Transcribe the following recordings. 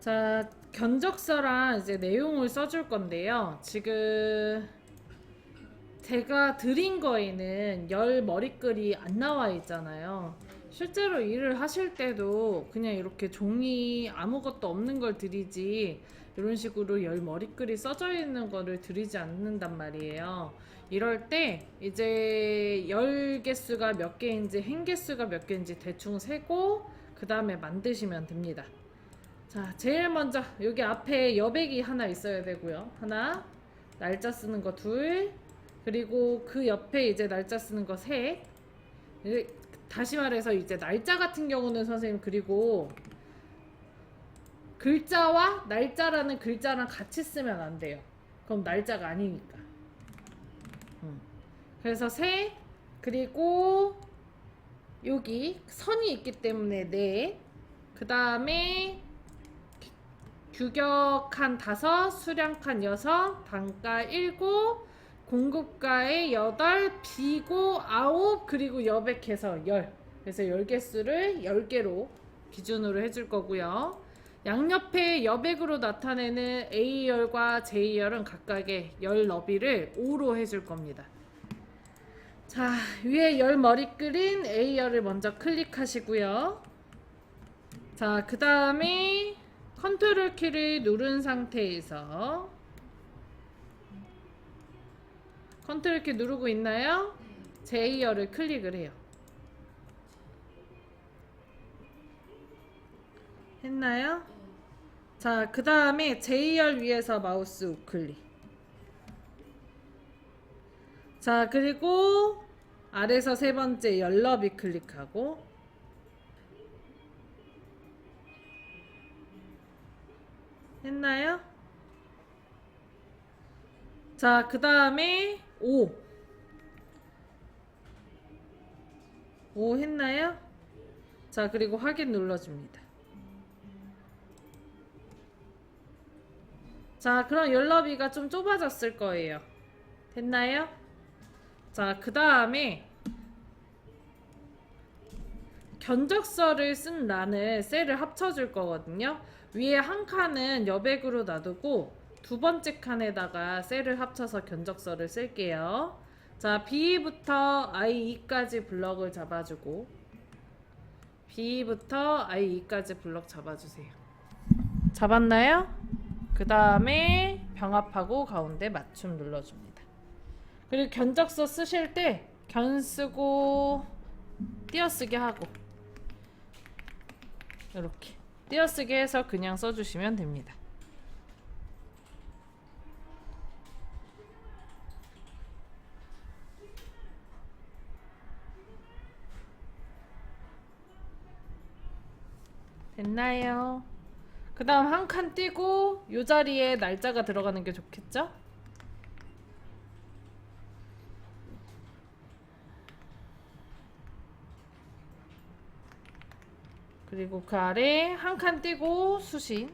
자, 견적서랑 이제 내용을 써줄 건데요. 지금 제가 드린 거에는 열 머리글이 안 나와 있잖아요. 실제로 일을 하실 때도 그냥 이렇게 종이 아무것도 없는 걸 드리지 이런 식으로 열 머리글이 써져 있는 거를 드리지 않는단 말이에요. 이럴 때 이제 열 개수가 몇 개인지 행 개수가 몇 개인지 대충 세고 그 다음에 만드시면 됩니다. 자, 제일 먼저 여기 앞에 여백이 하나 있어야 되고요. 하나, 날짜 쓰는 거 둘, 그리고 그 옆에 이제 날짜 쓰는 거 셋. 다시 말해서 이제 날짜 같은 경우는 선생님 그리고 글자와 날짜라는 글자랑 같이 쓰면 안 돼요. 그럼 날짜가 아니니까. 그래서 셋, 그리고 여기 선이 있기 때문에 넷, 그 다음에 규격한 5, 수량칸 6, 단가 7, 공급가에 8, 비고 9, 그리고 여백해서 10. 그래서 10개수를 10개로 기준으로 해줄 거고요. 양옆에 여백으로 나타내는 A열과 J열은 각각의 열 너비를 5로 해줄 겁니다. 자, 위에 열 머리글인 A열을 먼저 클릭하시고요. 자, 그 다음에 컨트롤 키를 누른 상태에서 컨트롤 키 누르고 있나요? J열을 클릭을 해요. 했나요? 자, 그 다음에 J열 위에서 마우스 우클릭. 자, 그리고 아래서 세 번째 열너비 클릭하고 했나요? 자, 그 다음에 5 했나요? 자, 그리고 확인 눌러줍니다. 자, 그럼 열너비가 좀 좁아졌을 거예요. 됐나요? 자, 그 다음에 견적서를 쓴 란을 셀을 합쳐줄 거거든요. 위에 한 칸은 여백으로 놔두고 두 번째 칸에다가 셀을 합쳐서 견적서를 쓸게요. 자, B부터 I2까지 블럭을 잡아주고 B부터 I2까지 블럭 잡아주세요. 잡았나요? 그 다음에 병합하고 가운데 맞춤 눌러줍니다. 그리고 견적서 쓰실 때 견 쓰고 띄어쓰기 하고 이렇게 띄어쓰기 해서 그냥 써주시면 됩니다. 됐나요? 그 다음 한 칸 띄고 이 자리에 날짜가 들어가는 게 좋겠죠? 그리고 그 아래 한 칸 띄고 수신.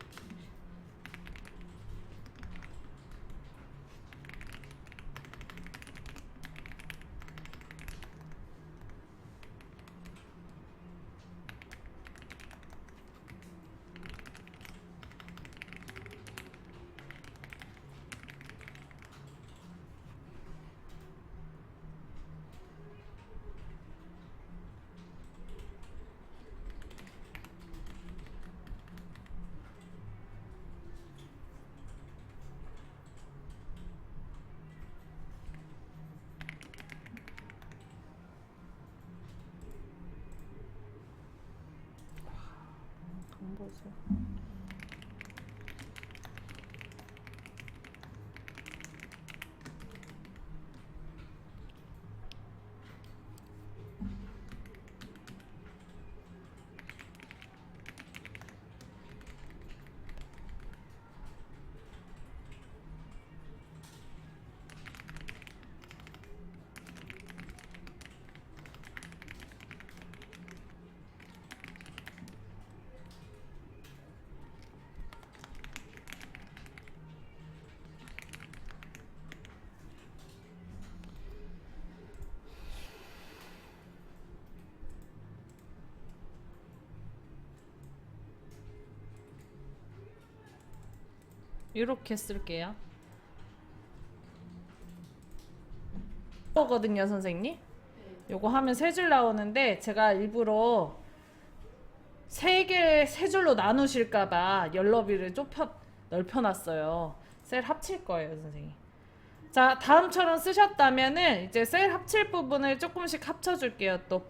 이렇게 쓸게요. 거거든요, 선생님. 요거 하면 세 줄 나오는데 제가 일부러 세 줄로 나누실까봐 열너비를 넓혀놨어요. 셀 합칠 거예요, 선생님. 자, 다음처럼 쓰셨다면은 이제 셀 합칠 부분을 조금씩 합쳐줄게요, 또.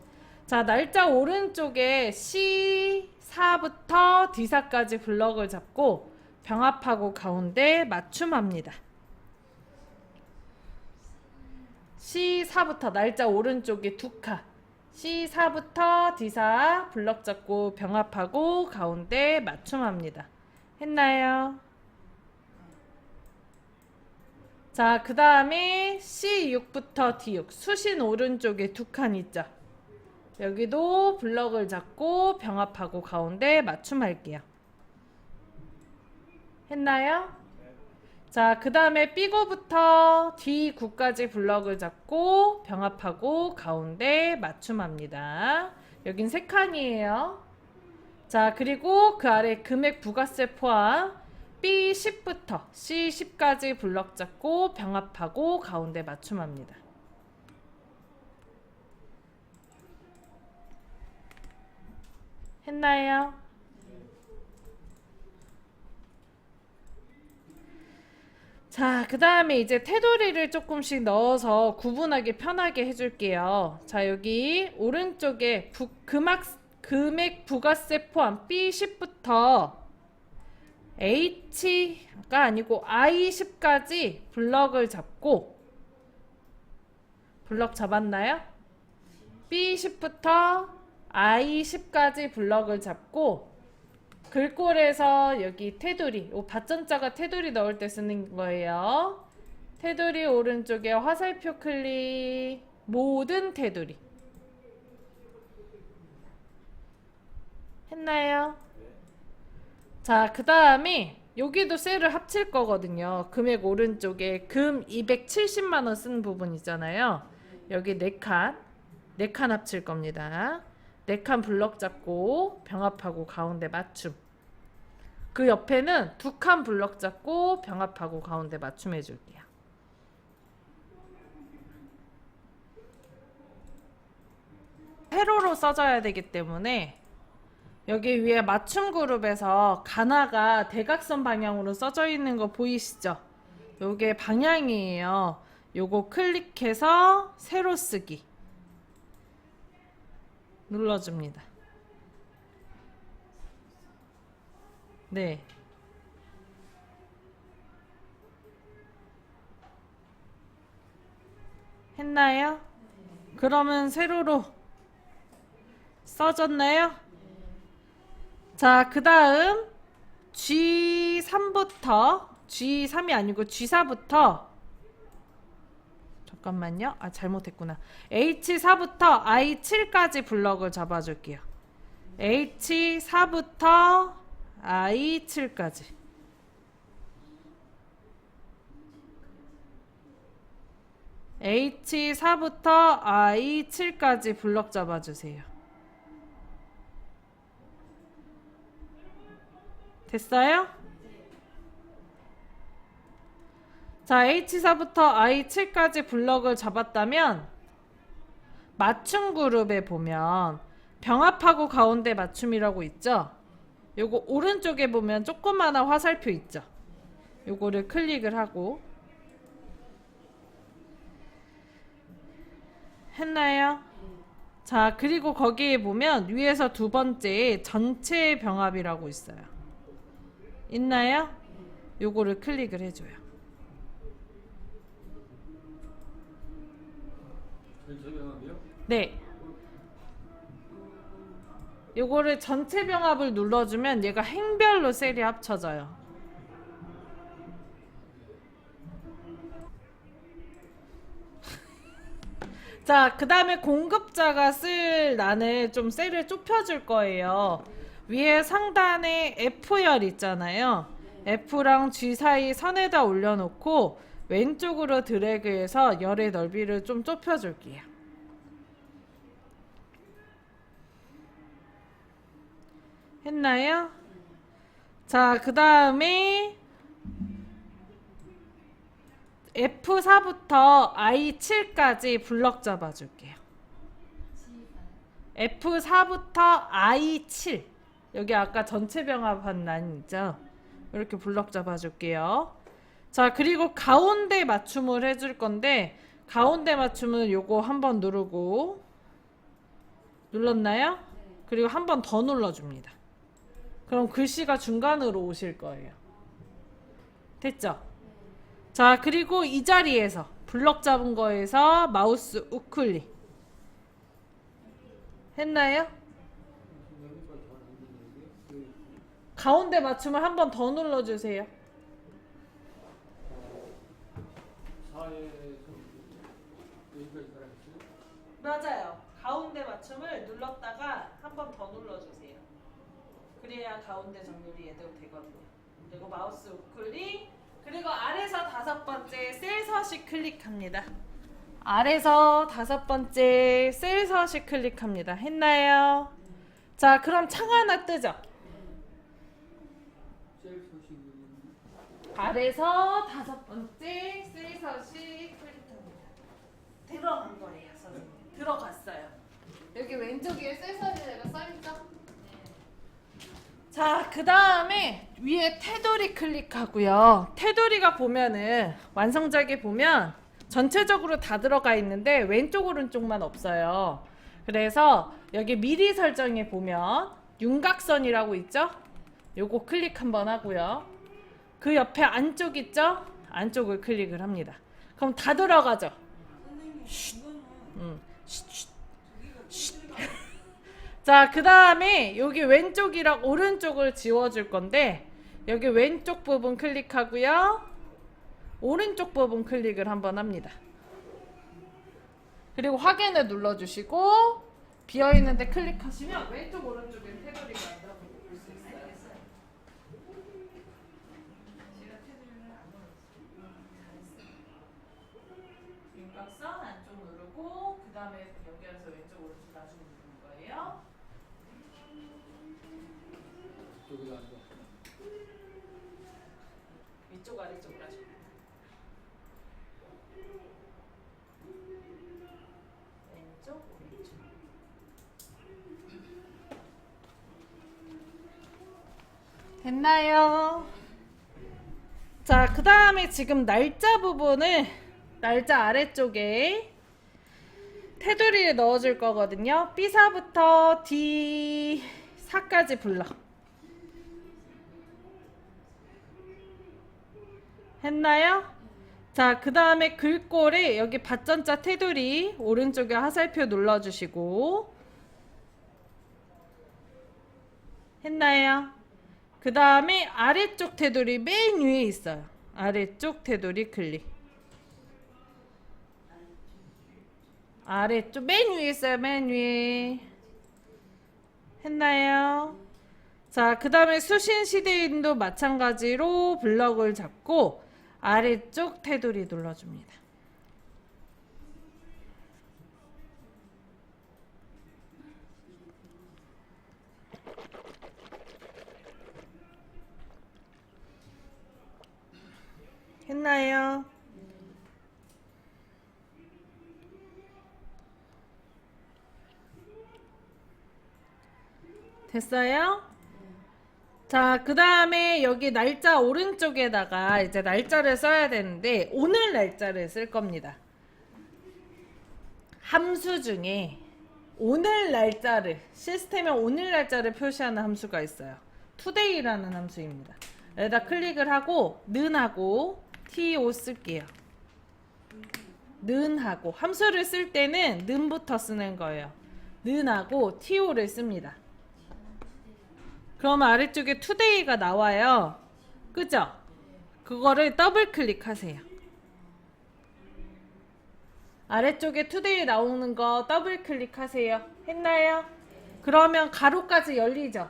자, 날짜 오른쪽에 C4부터 D4까지 블럭을 잡고 병합하고 가운데 맞춤합니다. C4부터 날짜 오른쪽에 두 칸. C4부터 D4 블럭 잡고 병합하고 가운데 맞춤합니다. 했나요? 자, 그 다음에 C6부터 D6 수신 오른쪽에 두 칸 있죠. 여기도 블럭을 잡고 병합하고 가운데 맞춤할게요. 했나요? 자, 그 다음에 B구부터 D9까지 블럭을 잡고 병합하고 가운데 맞춤합니다. 여긴 세 칸이에요. 자, 그리고 그 아래 금액 부가세 포함 B10부터 C10까지 블럭 잡고 병합하고 가운데 맞춤합니다. 했나요? 자, 그 다음에 이제 테두리를 조금씩 넣어서 구분하기 편하게 해줄게요. 자, 여기 오른쪽에 금액 부가세 포함 B10부터 H가 아니고 I10까지 블럭을 잡고 블럭 잡았나요? B10부터 I10까지 블럭을 잡고 글꼴에서 여기 테두리, 밭전자가 테두리 넣을 때 쓰는 거예요. 테두리 오른쪽에 화살표 클릭, 모든 테두리. 했나요? 자, 그 다음에 여기도 셀을 합칠 거거든요. 금액 오른쪽에 금 270만원 쓴 부분 있잖아요. 여기 4칸 합칠 겁니다. 4칸 블럭 잡고 병합하고 가운데 맞춤. 그 옆에는 2칸 블럭 잡고 병합하고 가운데 맞춤 해줄게요. 세로로 써줘야 되기 때문에 여기 위에 맞춤 그룹에서 가나가 대각선 방향으로 써져 있는 거 보이시죠? 요게 방향이에요. 요거 클릭해서 세로 쓰기 눌러줍니다. 네. 했나요? 그러면 세로로 써졌나요? 자, 그 다음 G3부터 G3이 아니고 G4부터 잠깐만요. 아, 잘못했구나. H4부터 I7까지 블럭을 잡아줄게요. H4부터 I7까지. H4부터 I7까지 블럭 잡아주세요. 됐어요? 자, H4부터 I7까지 블럭을 잡았다면 맞춤 그룹에 보면 병합하고 가운데 맞춤이라고 있죠? 요거 오른쪽에 보면 조그마한 화살표 있죠? 요거를 클릭을 하고 했나요? 자, 그리고 거기에 보면 위에서 두 번째 전체 병합이라고 있어요. 있나요? 요거를 클릭을 해줘요. 네. 요거를 전체 병합을 눌러주면 얘가 행별로 셀이 합쳐져요. 자, 그 다음에 공급자가 쓸 난을 좀 셀을 좁혀줄 거예요. 위에 상단에 F열 있잖아요. F랑 G 사이 선에다 올려놓고 왼쪽으로 드래그해서 열의 넓이를 좀 좁혀줄게요. 했나요? 자, 그 다음에 F4부터 I7까지 블럭 잡아줄게요. F4부터 I7 여기 아까 전체 병합한 라인이죠. 이렇게 블럭 잡아줄게요. 자, 그리고 가운데 맞춤을 해줄 건데 가운데 맞춤은 요거 한번 누르고 눌렀나요? 그리고 한 번 더 눌러줍니다. 그럼 글씨가 중간으로 오실 거예요. 됐죠? 자, 그리고 이 자리에서 블럭 잡은 거에서 마우스 우클릭 했나요? 가운데 맞춤을 한 번 더 눌러주세요. 맞아요. 가운데 맞춤을 눌렀다가 한 번 더 눌러주세요. 그래야 가운데 정렬이 얘대로 되거든요. 그리고 마우스 우클릭, 그리고 아래서 5번째 셀 서식 클릭합니다. 아래서 5번째 셀 서식 클릭합니다. 했나요? 자, 그럼 창 하나 뜨죠? 아래서 5번째 셀 서식 클릭합니다. 들어간 거예요, 선생님. 들어갔어요. 여기 왼쪽에 셀 서식이 써있죠? 자, 그 다음에 위에 테두리 클릭하고요. 테두리가 보면은 완성작에 보면 전체적으로 다 들어가 있는데 왼쪽 오른쪽만 없어요. 그래서 여기 미리 설정에 보면 윤곽선이라고 있죠? 요거 클릭 한번 하고요. 그 옆에 안쪽 있죠? 안쪽을 클릭을 합니다. 그럼 다 들어가죠? 쉿. 쉿. 자, 그 다음에 여기 왼쪽이랑 오른쪽을 지워줄 건데 여기 왼쪽 부분 클릭하고요. 오른쪽 부분 클릭을 한번 합니다. 그리고 확인을 눌러주시고 비어있는데 클릭하시면 왼쪽 오른쪽에 테두리가 있다고 볼 수 있어요. 윤곽선 안쪽 누르고 그 다음에 연결해서 왼쪽 오른쪽 나중에 누르는 거예요. 위쪽 아래쪽으로 하시면 돼요. 왼쪽 오른쪽. 됐나요? 자, 그 다음에 지금 날짜 부분을 날짜 아래쪽에 테두리를 넣어줄 거거든요. B4부터 D4까지 블럭 했나요? 자, 그 다음에 글꼴에 여기 밭전자 테두리 오른쪽에 화살표 눌러주시고 했나요? 그 다음에 아래쪽 테두리 맨 위에 있어요. 아래쪽 테두리 클릭. 아래쪽 맨 위에 있어요. 맨 위에. 했나요? 자, 그 다음에 수신 시대인도 마찬가지로 블럭을 잡고 아래쪽 테두리 눌러줍니다. 했나요? 됐어요? 자, 그 다음에 여기 날짜 오른쪽에다가 이제 날짜를 써야 되는데 오늘 날짜를 쓸 겁니다. 함수 중에 오늘 날짜를 시스템에 오늘 날짜를 표시하는 함수가 있어요. today라는 함수입니다. 여기다 클릭을 하고 는하고 to 쓸게요. 는하고 함수를 쓸 때는 는부터 쓰는 거예요. 는하고 to를 씁니다. 그러면 아래쪽에 today가 나와요. 그죠? 그거를 더블 클릭하세요. 아래쪽에 today 나오는 거 더블 클릭하세요. 했나요? 그러면 가로까지 열리죠?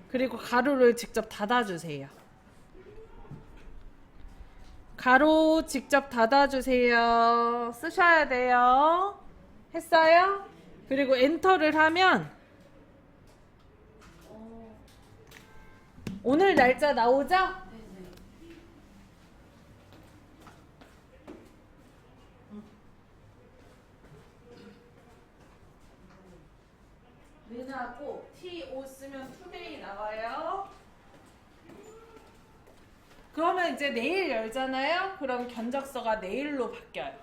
그리고 가로를 직접 닫아주세요. 가로 직접 닫아주세요. 쓰셔야 돼요. 했어요? 그리고 엔터를 하면 오늘 날짜 나오죠? 지나고 TO 쓰면 투데이 나와요. 그러면 이제 내일 열잖아요. 그럼 견적서가 내일로 바뀌어요.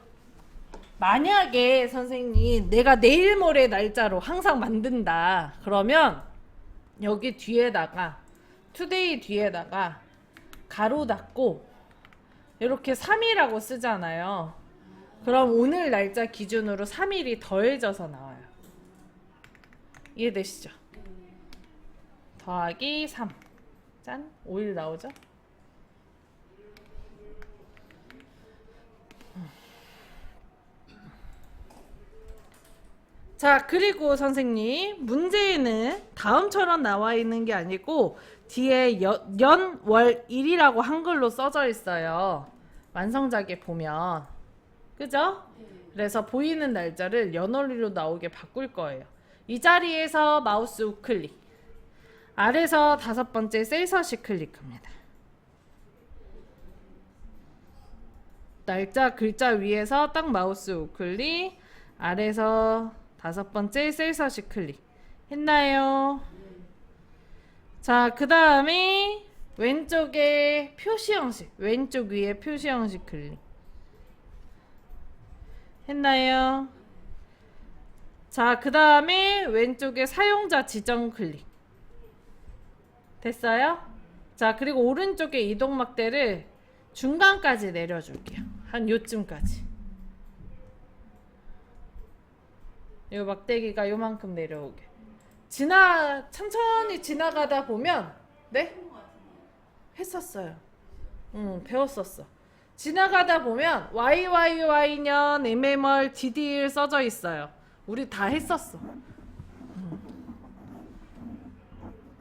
만약에 선생님 내가 내일 모레 날짜로 항상 만든다. 그러면 여기 뒤에다가 투데이 뒤에다가 가로 닫고 이렇게 3일이라고 쓰잖아요. 그럼 오늘 날짜 기준으로 3일이 더해져서 나와요. 이해되시죠? 더하기 3. 짠. 5일 나오죠? 자, 그리고 선생님, 문제에는 다음처럼 나와 있는 게 아니고 뒤에 연, 월, 일이라고 한글로 써져 있어요. 완성작에 보면. 그죠? 그래서 보이는 날짜를 연월일로 나오게 바꿀 거예요. 이 자리에서 마우스 우클릭. 아래서 5번째 셀서시 클릭합니다. 날짜 글자 위에서 딱 마우스 우클릭. 아래서 5번째 셀서시 클릭. 했나요? 자, 그 다음에 왼쪽에 표시 형식. 왼쪽 위에 표시 형식 클릭. 했나요? 자, 그 다음에 왼쪽에 사용자 지정 클릭. 됐어요? 자, 그리고 오른쪽에 이동 막대를 중간까지 내려줄게요. 한 요쯤까지. 이 막대기가 요만큼 내려오게. 천천히 지나가다 보면, 네? 했었어요. 배웠었어. 지나가다 보면 YYY년 MMR DDL 써져 있어요. 우리 다 했었어.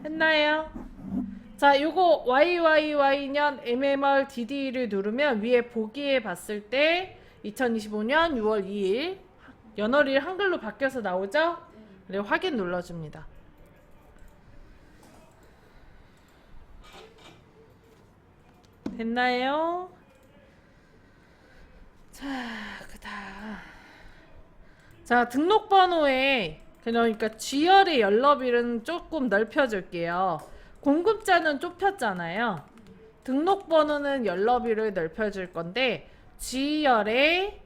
했나요? 자, 요거 YYY년 MMR DD를 누르면 위에 보기에 봤을 때 2025년 6월 2일 연월일 한글로 바뀌어서 나오죠? 그리고 확인 눌러줍니다. 됐나요? 자, 그다음. 자, 등록번호에 그러니까 G열의 연럽일은 조금 넓혀줄게요. 공급자는 좁혔잖아요. 등록번호는 연럽일을 넓혀줄 건데 G열의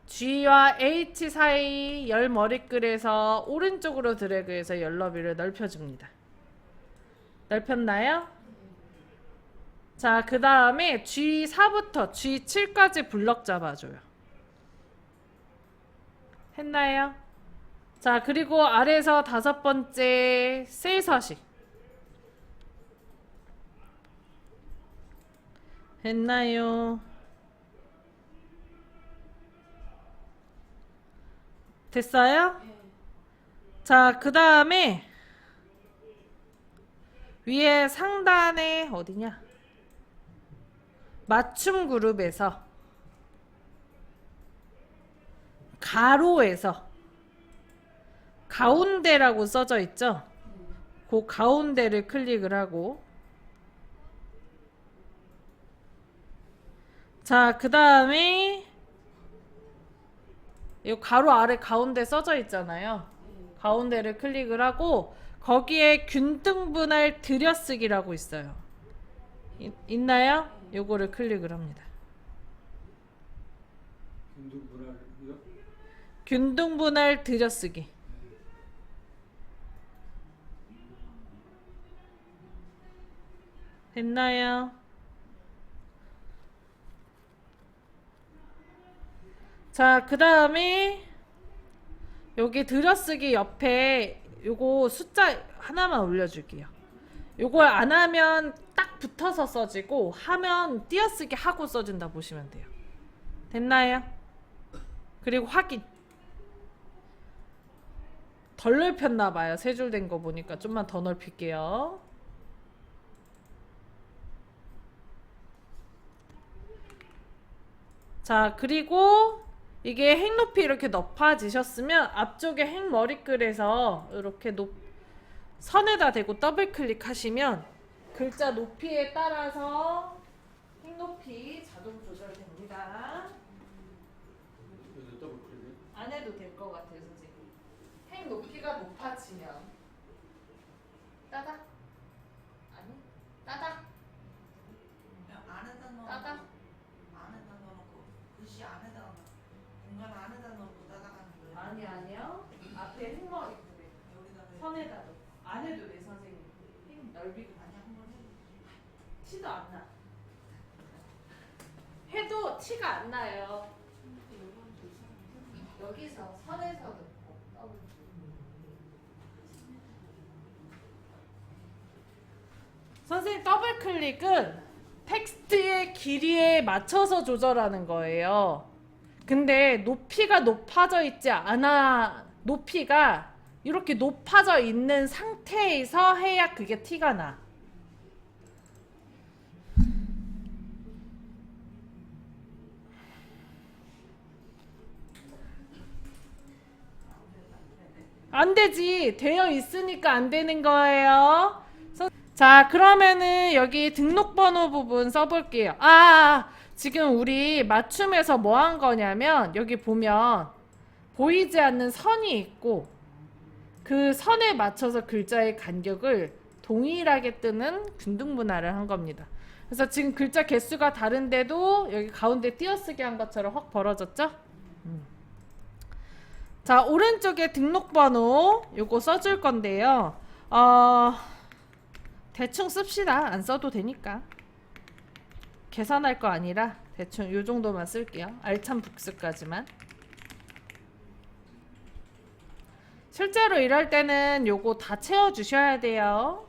G와 H 사이 열 머리글에서 오른쪽으로 드래그해서 연럽일을 넓혀줍니다. 넓혔나요? 자, 그 다음에 G4부터 G7까지 블럭 잡아줘요. 했나요? 자, 그리고 아래에서 5번째 셀 서식. 했나요? 됐어요? 자, 그 다음에 위에 상단에 어디냐? 맞춤 그룹에서 가로에서 가운데라고 써져 있죠? 그 가운데를 클릭을 하고 자, 그 다음에 이 가로 아래 가운데 써져 있잖아요. 가운데를 클릭을 하고 거기에 균등분할 들여쓰기라고 있어요. 있나요? 요거를 클릭을 합니다. 균등분할이요? 균등분할 들여쓰기. 됐나요? 자, 그 다음에 여기 들여쓰기 옆에 요거 숫자 하나만 올려줄게요. 요걸 안 하면 딱 붙어서 써지고 하면 띄어쓰기 하고 써준다 보시면 돼요. 됐나요? 그리고 확인. 덜 넓혔나봐요. 세 줄 된 거 보니까 좀만 더 넓힐게요. 자, 그리고 이게 행 높이 이렇게 높아지셨으면 앞쪽에 행 머리글에서 이렇게 선에다 대고 더블 클릭하시면 글자 높이에 따라서 행 높이 자동 조절됩니다. 여기서 더블 클릭. 안 해도 될 것 같아요, 선생님. 행 높이가 높아지면 넓이가 티도 안 나. 해도 티가 안 나요. 여기서 선에서 넣고 더블. 선생님 더블 클릭은 텍스트의 길이에 맞춰서 조절하는 거예요. 근데 높이가 높아져 있지 않아. 높이가 이렇게 높아져 있는 상태에서 해야 그게 티가 나. 안 되지. 되어 있으니까 안 되는 거예요. 자, 그러면은 여기 등록번호 부분 써볼게요. 지금 우리 맞춤에서 뭐 한 거냐면 여기 보면 보이지 않는 선이 있고 그 선에 맞춰서 글자의 간격을 동일하게 뜨는 균등분할을 한 겁니다. 그래서 지금 글자 개수가 다른데도 여기 가운데 띄어쓰기 한 것처럼 확 벌어졌죠? 자, 오른쪽에 등록번호 요거 써줄 건데요. 대충 씁시다. 안 써도 되니까. 계산할 거 아니라 대충 요 정도만 쓸게요. 알찬 복습까지만. 실제로 일할 때는 요거 다 채워주셔야 돼요.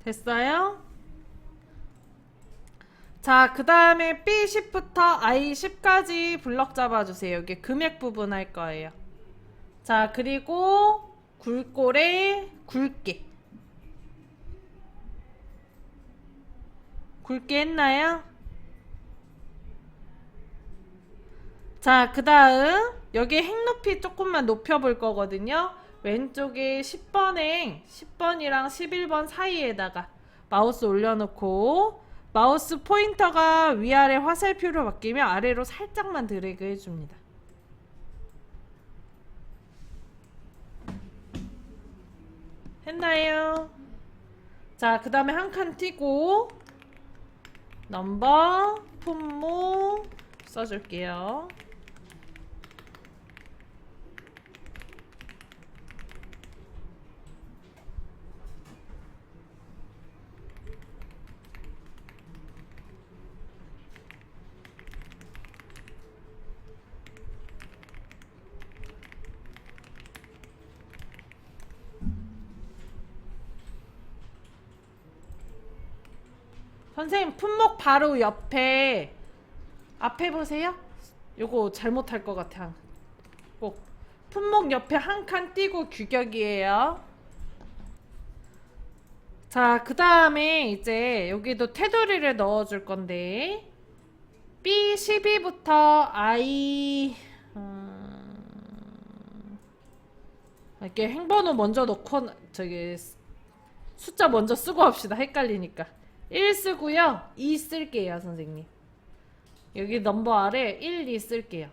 됐어요? 자, 그 다음에 B10부터 I10까지 블럭 잡아주세요. 여기 금액 부분 할 거예요. 자, 그리고 굵골에 굵게. 굵게 했나요? 자, 그 다음 여기 행 높이 조금만 높여볼 거거든요. 왼쪽에 10번행 10번이랑 11번 사이에다가 마우스 올려놓고 마우스 포인터가 위아래 화살표로 바뀌면 아래로 살짝만 드래그 해줍니다. 했나요? 자, 그 다음에 한 칸 띄고 넘버, 품목 써줄게요. 선생님 품목 바로 옆에 앞에 보세요. 요거 잘못할 것 같아. 꼭 품목 옆에 한 칸 띄고 규격이에요. 자, 그 다음에 이제 여기도 테두리를 넣어줄 건데 B12부터 I 이렇게 행번호 먼저 넣고 저기 숫자 먼저 쓰고 합시다. 헷갈리니까 1 쓰고요. 2 쓸게요, 선생님. 여기 넘버 아래 1, 2 쓸게요.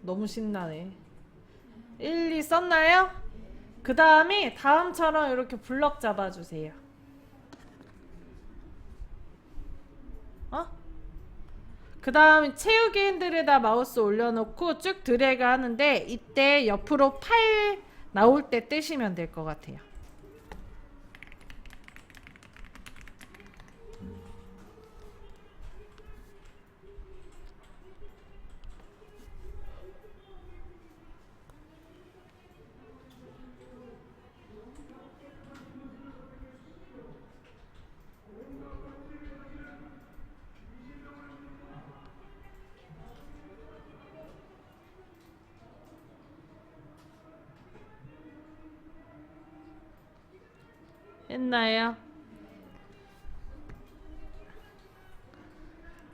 너무 신나네. 1, 2 썼나요? 그 다음에 다음처럼 이렇게 블럭 잡아주세요. 그 다음 채우기 핸들에다 마우스 올려놓고 쭉 드래그 하는데 이때 옆으로 8 나올 때 떼시면 될 것 같아요. 했나요?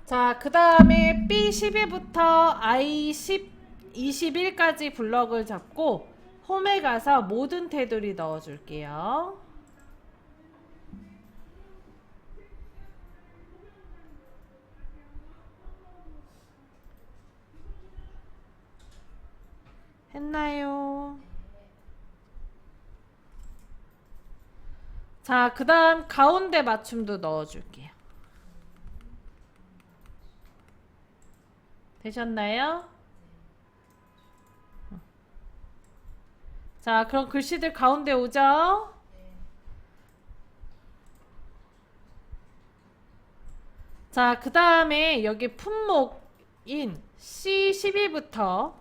자, 그 다음에 B12부터 I21까지 블럭을 잡고 홈에 가서 모든 테두리 넣어줄게요. 했나요? 자, 그 다음 가운데 맞춤도 넣어줄게요. 되셨나요? 자, 그럼 글씨들 가운데 오죠? 자, 그 다음에 여기 품목인 C12부터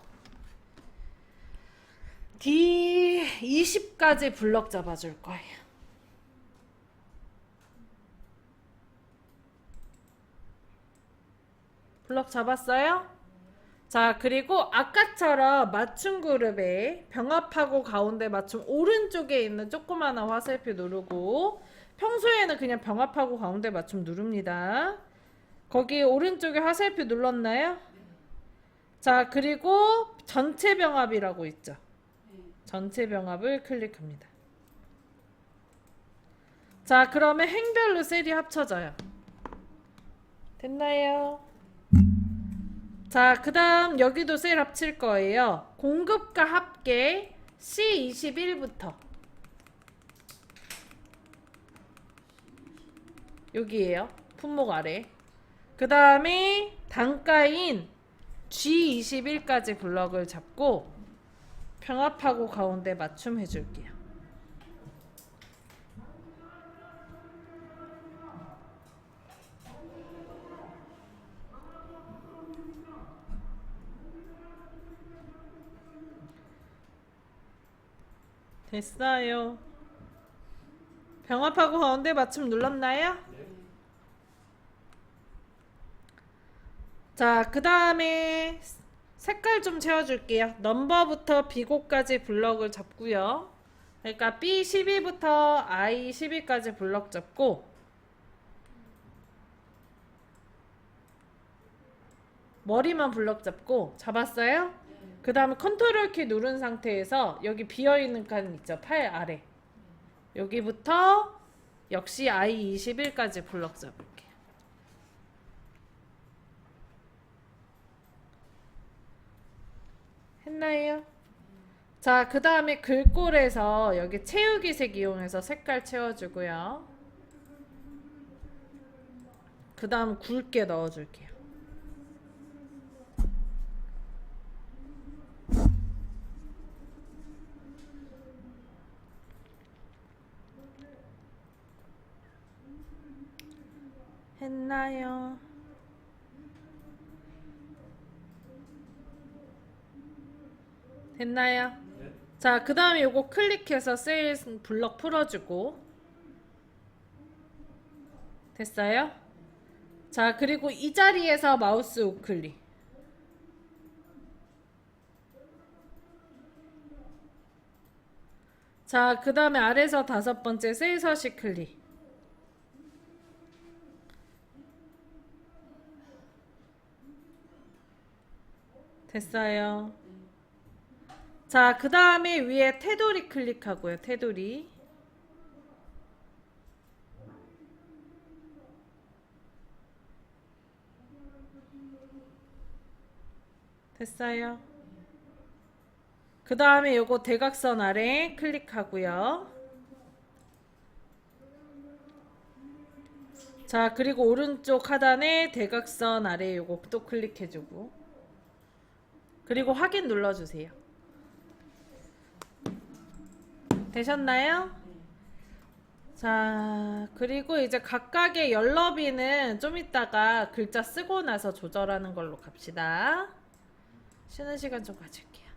D20까지 블럭 잡아줄 거예요. 블럭 잡았어요? 자, 그리고 아까처럼 맞춤 그룹에 병합하고 가운데 맞춤 오른쪽에 있는 조그마한 화살표 누르고 평소에는 그냥 병합하고 가운데 맞춤 누릅니다. 거기 오른쪽에 화살표 눌렀나요? 자, 그리고 전체 병합이라고 있죠. 전체 병합을 클릭합니다. 자, 그러면 행별로 셀이 합쳐져요. 됐나요? 자, 그 다음 여기도 셀 합칠 거예요. 공급과 합계 C21부터 여기에요. 품목 아래. 그 다음에 단가인 G21까지 블럭을 잡고 병합하고 가운데 맞춤 해줄게요. 됐어요. 병합하고 가운데 맞춤 눌렀나요? 자, 그 다음에 색깔 좀 채워줄게요. 넘버부터 비고까지 블럭을 잡고요. 그러니까 B12부터 I12까지 블럭 잡고 머리만 블럭 잡고 잡았어요? 그 다음에 컨트롤 키 누른 상태에서 여기 비어있는 칸 있죠? 팔 아래 여기부터 역시 I21까지 블럭 잡을게요. 했나요? 자, 그 다음에 글꼴에서 여기 채우기 색 이용해서 색깔 채워주고요. 그 다음 굵게 넣어줄게요. 했나요? 됐나요? 네. 자, 그 다음에 요거 클릭해서 셀 블럭 풀어주고 됐어요? 자, 그리고 이 자리에서 마우스 우클릭 자, 그 다음에 아래에서 5번째 셀 서식 클릭 됐어요. 자, 그 다음에 위에 테두리 클릭하고요. 테두리 됐어요. 그 다음에 요거 대각선 아래 클릭하고요. 자, 그리고 오른쪽 하단에 대각선 아래 요거 또 클릭해주고 그리고 확인 눌러주세요. 되셨나요? 자, 그리고 이제 각각의 열너비는 좀 이따가 글자 쓰고 나서 조절하는 걸로 갑시다. 쉬는 시간 좀 가질게요.